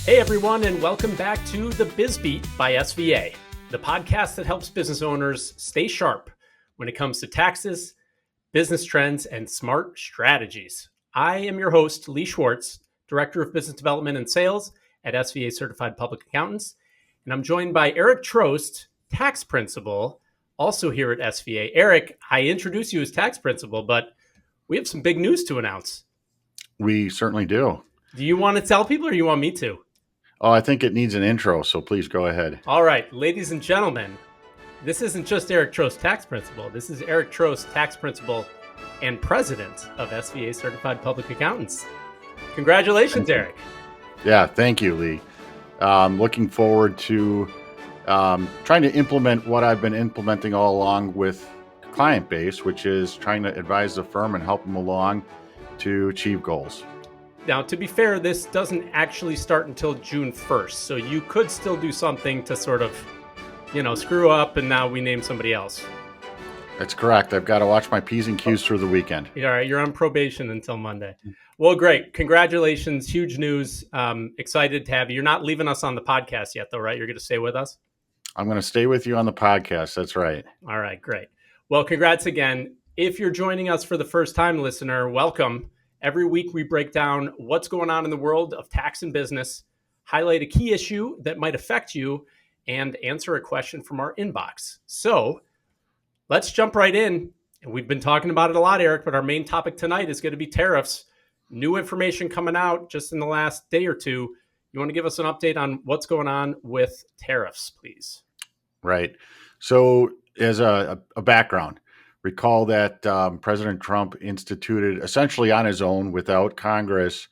Hey everyone, and welcome back to the Biz Beat by SVA, the podcast that helps business owners stay sharp when it comes to taxes, business trends, and smart strategies. I am your host, Lee Schwartz, Director of Business Development and Sales at SVA Certified Public Accountants, and I'm joined by Eric Trost, Tax Principal, also here at SVA. Eric, I introduce you as Tax Principal, but we have some big news to announce. We certainly do. Do you want to tell people or you want me to? Oh, I think it needs an intro, so please go ahead. All right, ladies and gentlemen, this isn't just Eric Trost, Tax Principal. This is Eric Trost, Tax Principal and President of SVA Certified Public Accountants. Congratulations, Eric. Yeah, thank you, Lee. Looking forward to trying to implement what I've been implementing all along with client base, which is trying to advise the firm and help them along to achieve goals. Now, to be fair, this doesn't actually start until June 1st, so you could still do something to sort of, screw up and now we name somebody else. That's correct. I've got to watch my P's and Q's through the weekend. All right, you're on probation until Monday. Well, great. Congratulations. Huge news. Excited to have you. You're not leaving us on the podcast yet, though, right? You're going to stay with us? I'm going to stay with you on the podcast. That's right. All right, great. Well, congrats again. If you're joining us for the first time, listener, welcome. Every week we break down what's going on in the world of tax and business, highlight a key issue that might affect you, and answer a question from our inbox. So let's jump right in. And we've been talking about it a lot, Eric, but our main topic tonight is going to be tariffs. New information coming out just in the last day or two. You want to give us an update on what's going on with tariffs, please? Right. So as a background, recall that President Trump instituted essentially on his own without Congress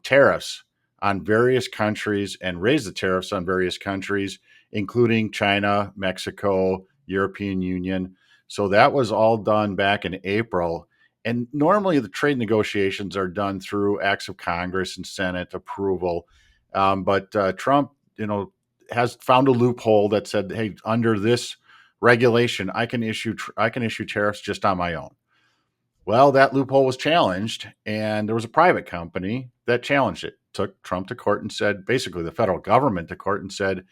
tariffs on various countries and raised the tariffs on various countries, including China, Mexico, European Union. So that was all done back in April. And normally the trade negotiations are done through acts of Congress and Senate approval. But Trump, has found a loophole that said, hey, under this regulation, I can issue tariffs just on my own. Well, that loophole was challenged, and there was a private company that challenged it, took Trump to court and said, basically the federal government to court and said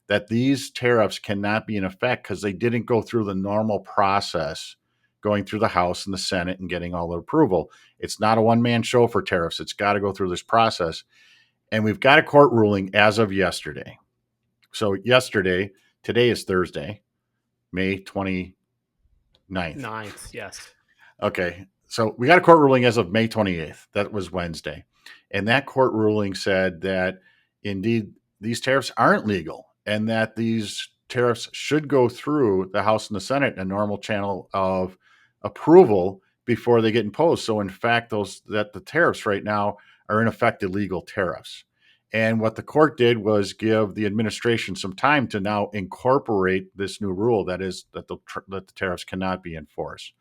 that these tariffs cannot be in effect because they didn't go through the normal process, going through the House and the Senate and getting all the approval. It's not a one-man show for tariffs. It's got to go through this process. And we've got a court ruling as of yesterday. So today is Thursday, May 29th. 9th, yes. Okay. So we got a court ruling as of May 28th. That was Wednesday. And that court ruling said that indeed these tariffs aren't legal and that these tariffs should go through the House and the Senate in a normal channel of approval before they get imposed. So in fact, the tariffs right now are in effect illegal tariffs. And what the court did was give the administration some time to now incorporate this new rule, that is that the tariffs cannot be enforced.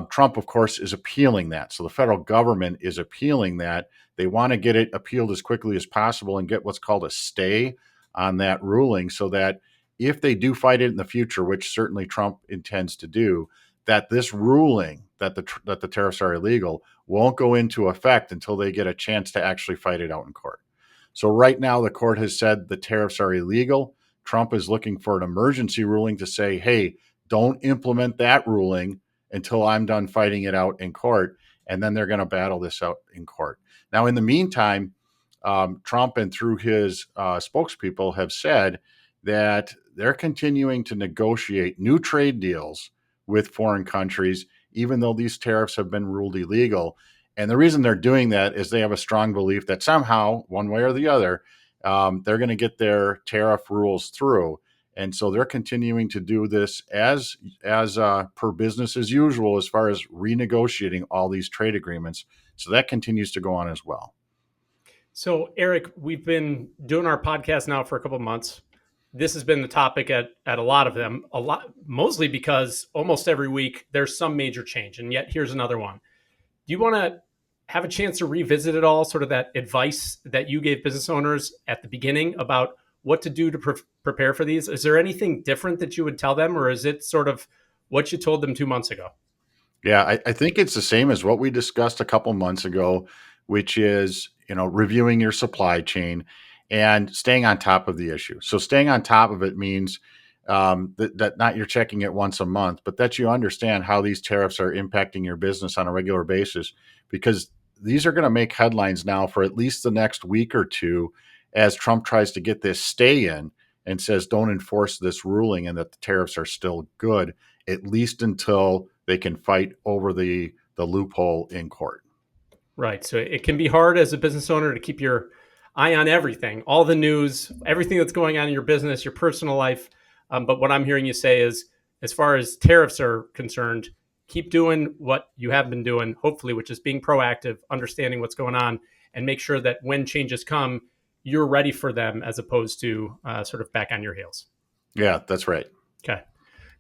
Trump, of course, is appealing that. So the federal government is appealing that. They want to get it appealed as quickly as possible and get what's called a stay on that ruling so that if they do fight it in the future, which certainly Trump intends to do, that this ruling that the tariffs are illegal won't go into effect until they get a chance to actually fight it out in court. So right now, the court has said the tariffs are illegal. Trump is looking for an emergency ruling to say, hey, don't implement that ruling until I'm done fighting it out in court. And then they're going to battle this out in court. Now, in the meantime, Trump and through his spokespeople have said that they're continuing to negotiate new trade deals with foreign countries, even though these tariffs have been ruled illegal. And the reason they're doing that is they have a strong belief that somehow, one way or the other, they're going to get their tariff rules through. And so they're continuing to do this as per business as usual, as far as renegotiating all these trade agreements. So that continues to go on as well. So, Eric, we've been doing our podcast now for a couple of months. This has been the topic at a lot of them, mostly because almost every week there's some major change. And yet here's another one. Do you want to have a chance to revisit it all, sort of that advice that you gave business owners at the beginning about what to do to prepare for these? Is there anything different that you would tell them, or is it sort of what you told them 2 months ago? Yeah, I think it's the same as what we discussed a couple months ago which is, reviewing your supply chain and staying on top of the issue. So staying on top of it means that not you're checking it once a month, but that you understand how these tariffs are impacting your business on a regular basis, because these are going to make headlines now for at least the next week or two as Trump tries to get this stay in and says don't enforce this ruling and that the tariffs are still good, at least until they can fight over the loophole in court. Right. So it can be hard as a business owner to keep your eye on everything, all the news, everything that's going on in your business, your personal life. But what I'm hearing you say is, as far as tariffs are concerned, keep doing what you have been doing, hopefully, which is being proactive, understanding what's going on, and make sure that when changes come, you're ready for them as opposed to sort of back on your heels. Yeah, that's right. Okay.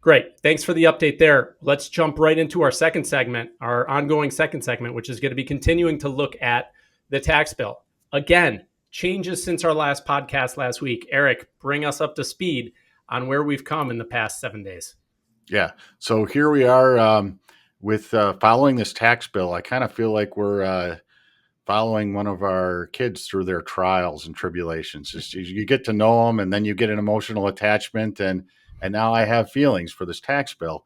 Great. Thanks for the update there. Let's jump right into our second segment, our ongoing second segment, which is going to be continuing to look at the tax bill. Again, changes since our last podcast last week. Eric, bring us up to speed on where we've come in the past 7 days. Yeah. So here we are with following this tax bill. I kind of feel like we're following one of our kids through their trials and tribulations. You get to know them, and then you get an emotional attachment, and now I have feelings for this tax bill,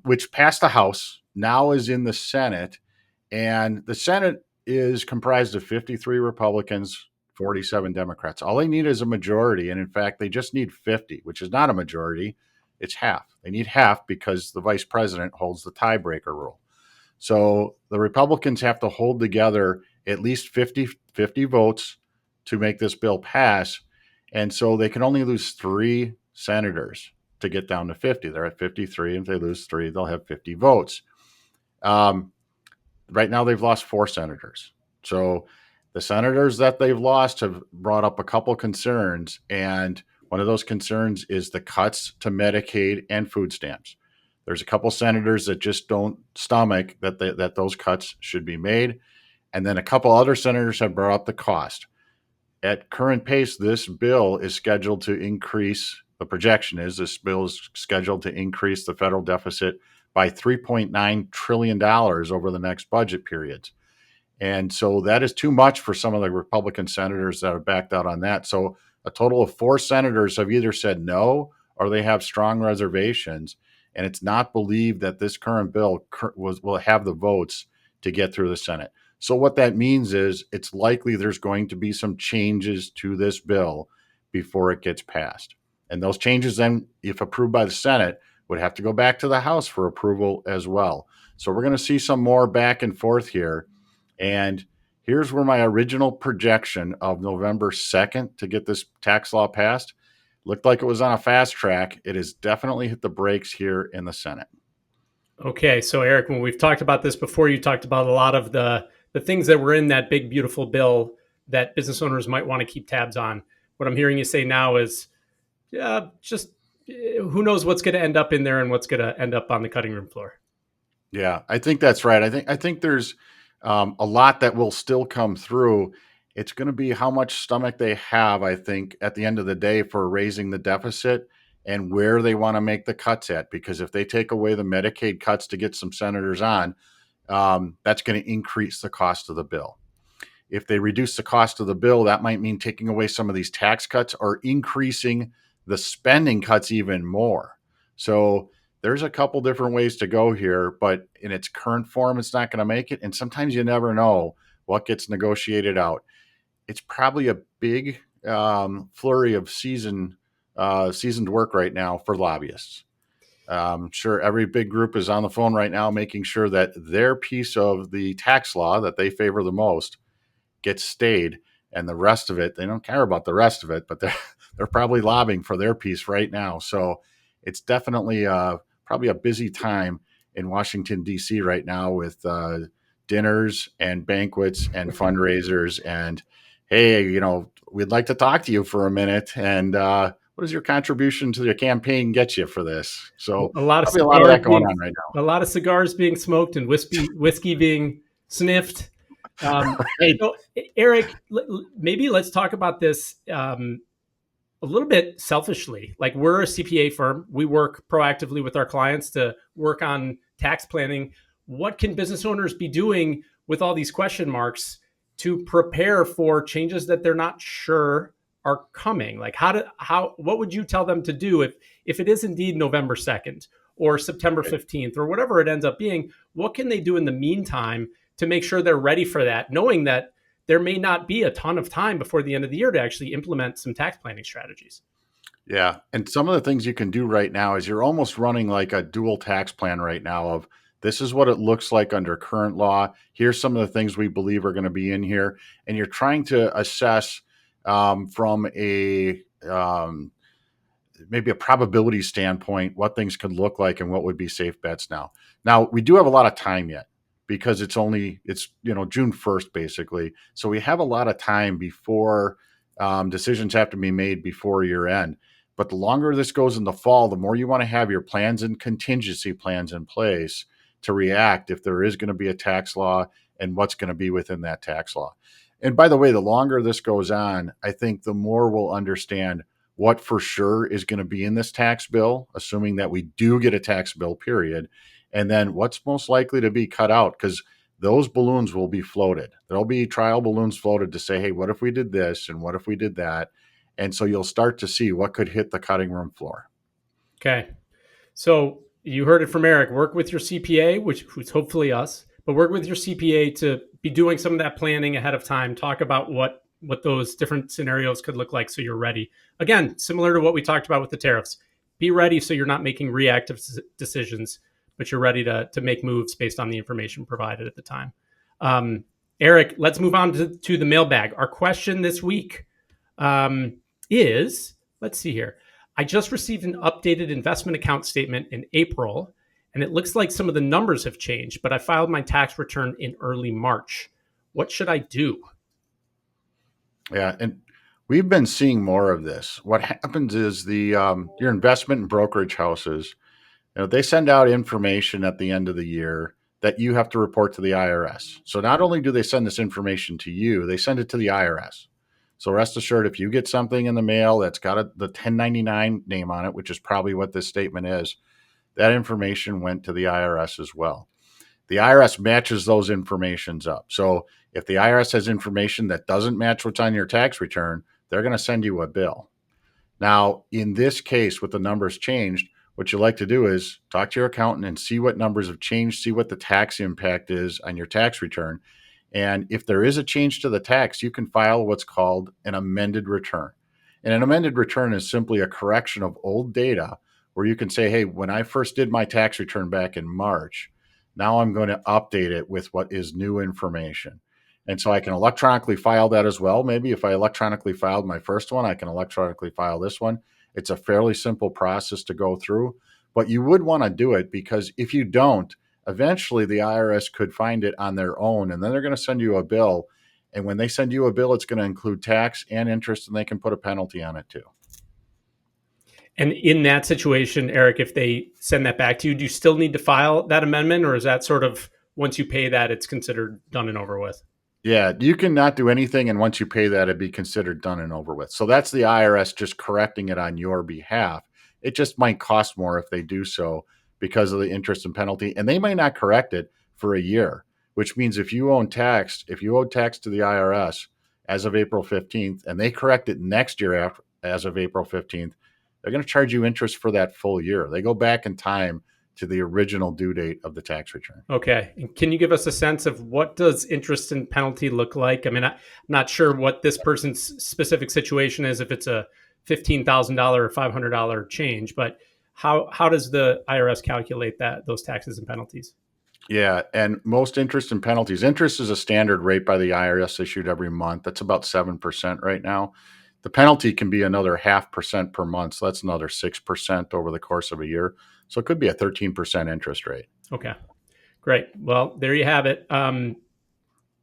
which passed the House, now is in the Senate, and the Senate is comprised of 53 Republicans, 47 Democrats. All they need is a majority, and in fact, they just need 50, which is not a majority. It's half. They need half because the vice president holds the tiebreaker rule. So the Republicans have to hold together at least 50 votes to make this bill pass. And so they can only lose 3 senators to get down to 50. They're at 53. If they lose 3, they'll have 50 votes. Right now, they've lost 4 senators. So the senators that they've lost have brought up a couple concerns. And one of those concerns is the cuts to Medicaid and food stamps. There's a couple senators that just don't stomach that those cuts should be made. And then a couple other senators have brought up the cost. At current pace, this bill is scheduled to increase, the projection is this bill is scheduled to increase the federal deficit by $3.9 trillion over the next budget periods. And so that is too much for some of the Republican senators that have backed out on that. So a total of 4 senators have either said no or they have strong reservations. And it's not believed that this current bill will have the votes to get through the Senate. So what that means is it's likely there's going to be some changes to this bill before it gets passed. And those changes then, if approved by the Senate, would have to go back to the House for approval as well. So we're going to see some more back and forth here. And here's where my original projection of November 2nd to get this tax law passed looked like it was on a fast track. It has definitely hit the brakes here in the Senate. Okay, so Eric, when we've talked about this before, you talked about a lot of the things that were in that big, beautiful bill that business owners might want to keep tabs on. What I'm hearing you say now is just who knows what's going to end up in there and what's going to end up on the cutting room floor. Yeah, I think that's right. I think there's a lot that will still come through. It's going to be how much stomach they have, I think, at the end of the day for raising the deficit and where they want to make the cuts at. Because if they take away the Medicaid cuts to get some senators on, that's going to increase the cost of the bill. If they reduce the cost of the bill, that might mean taking away some of these tax cuts or increasing the spending cuts even more. So there's a couple different ways to go here, but in its current form, it's not going to make it. And sometimes you never know what gets negotiated out. It's probably a big flurry of seasoned work right now for lobbyists. Sure, every big group is on the phone right now making sure that their piece of the tax law that they favor the most gets stayed, and the rest of it, they don't care about the rest of it, but they're probably lobbying for their piece right now. So it's definitely probably a busy time in Washington, D.C. right now with dinners and banquets and fundraisers and, hey, we'd like to talk to you for a minute. And what does your contribution to the campaign get you for this? So a lot of that going on right now. A lot of cigars being smoked and whiskey being sniffed. Right. So, Eric, maybe let's talk about this a little bit selfishly. Like, we're a CPA firm. We work proactively with our clients to work on tax planning. What can business owners be doing with all these question marks to prepare for changes that they're not sure are coming? Like what would you tell them to do if it is indeed November 2nd or September 15th or whatever it ends up being? What can they do in the meantime to make sure they're ready for that, knowing that there may not be a ton of time before the end of the year to actually implement some tax planning strategies? Yeah. And some of the things you can do right now is you're almost running like a dual tax plan right now of this is what it looks like under current law. Here's some of the things we believe are going to be in here. And you're trying to assess from a maybe a probability standpoint what things could look like and what would be safe bets now. Now, we do have a lot of time yet because it's June 1st basically. So we have a lot of time before decisions have to be made before year end. But the longer this goes in the fall, the more you want to have your plans and contingency plans in place to react if there is going to be a tax law and what's going to be within that tax law. And by the way, the longer this goes on, I think the more we'll understand what for sure is going to be in this tax bill, assuming that we do get a tax bill, period. And then what's most likely to be cut out, because those balloons will be floated. There'll be trial balloons floated to say, hey, what if we did this? And what if we did that? And so you'll start to see what could hit the cutting room floor. Okay. So you heard it from Eric. Work with your CPA, who's hopefully us, but work with your CPA to be doing some of that planning ahead of time. Talk about what those different scenarios could look like so you're ready. Again, similar to what we talked about with the tariffs. Be ready so you're not making reactive decisions, but you're ready to make moves based on the information provided at the time. Eric, let's move on to the mailbag. Our question this week is, let's see here. I just received an updated investment account statement in April, and it looks like some of the numbers have changed, but I filed my tax return in early March. What should I do? Yeah, and we've been seeing more of this. What happens is your investment and brokerage houses, they send out information at the end of the year that you have to report to the IRS. So not only do they send this information to you, they send it to the IRS. So rest assured, if you get something in the mail that's got the 1099 name on it, which is probably what this statement is, that information went to the IRS as well. The IRS matches those informations up. So if the IRS has information that doesn't match what's on your tax return, they're going to send you a bill. Now, in this case, with the numbers changed, what you like to do is talk to your accountant and see what numbers have changed, see what the tax impact is on your tax return. And if there is a change to the tax, you can file what's called an amended return. And an amended return is simply a correction of old data where you can say, hey, when I first did my tax return back in March, now I'm going to update it with what is new information. And so I can electronically file that as well. Maybe if I electronically filed my first one, I can electronically file this one. It's a fairly simple process to go through, but you would want to do it because if you don't, eventually the IRS could find it on their own, and then they're going to send you a bill. And when they send you a bill, it's going to include tax and interest, and they can put a penalty on it too. And in that situation, Eric, if they send that back to you, do you still need to file that amendment, or is that sort of once you pay that, it's considered done and over with? Yeah, you can not do anything, and once you pay that, it'd be considered done and over with. So that's the IRS just correcting it on your behalf. It just might cost more if they do so because of the interest and penalty, and they might not correct it for a year, which means if you owe tax to the IRS as of April 15th, and they correct it next year as of April 15th, they're going to charge you interest for that full year. They go back in time to the original due date of the tax return. Okay. And can you give us a sense of what does interest and penalty look like? I mean, I'm not sure what this person's specific situation is, if it's a $15,000 or $500 change, but how does the IRS calculate those taxes and penalties? Yeah, and most interest and penalties. Interest is a standard rate by the IRS issued every month. That's about 7% right now. The penalty can be another 0.5% per month. So that's another 6% over the course of a year. So it could be a 13% interest rate. Okay, great. Well, there you have it.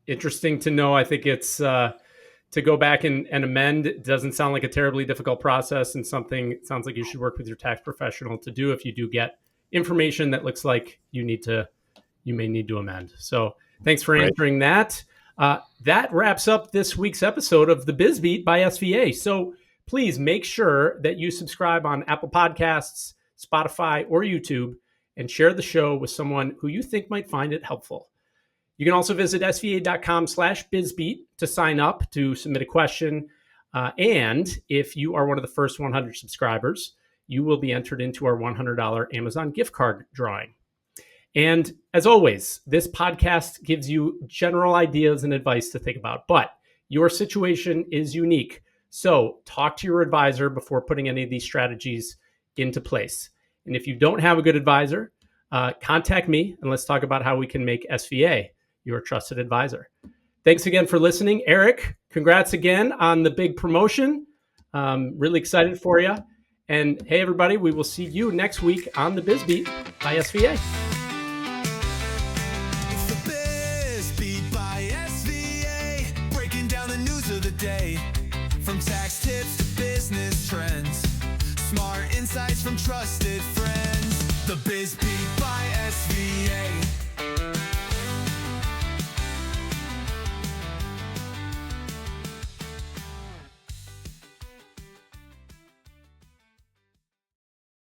Interesting to know. I think it's to go back and amend. It doesn't sound like a terribly difficult process, and something it sounds like you should work with your tax professional to do if you do get information that looks like you may need to amend. So thanks for answering that. That wraps up this week's episode of the Biz Beat by SVA. So please make sure that you subscribe on Apple Podcasts, Spotify, or YouTube, and share the show with someone who you think might find it helpful. You can also visit sva.com/bizbeat to sign up to submit a question. And if you are one of the first 100 subscribers, you will be entered into our $100 Amazon gift card drawing. And as always, this podcast gives you general ideas and advice to think about, but your situation is unique. So talk to your advisor before putting any of these strategies into place. And if you don't have a good advisor, contact me and let's talk about how we can make SVA your trusted advisor. Thanks again for listening. Eric, congrats again on the big promotion. Really excited for you. And hey, everybody, we will see you next week on the Biz Beat by SVA. It's the Biz Beat by SVA, breaking down the news of the day. From tax tips to business trends, smart insights from trusted friends. The Biz Beat by SVA.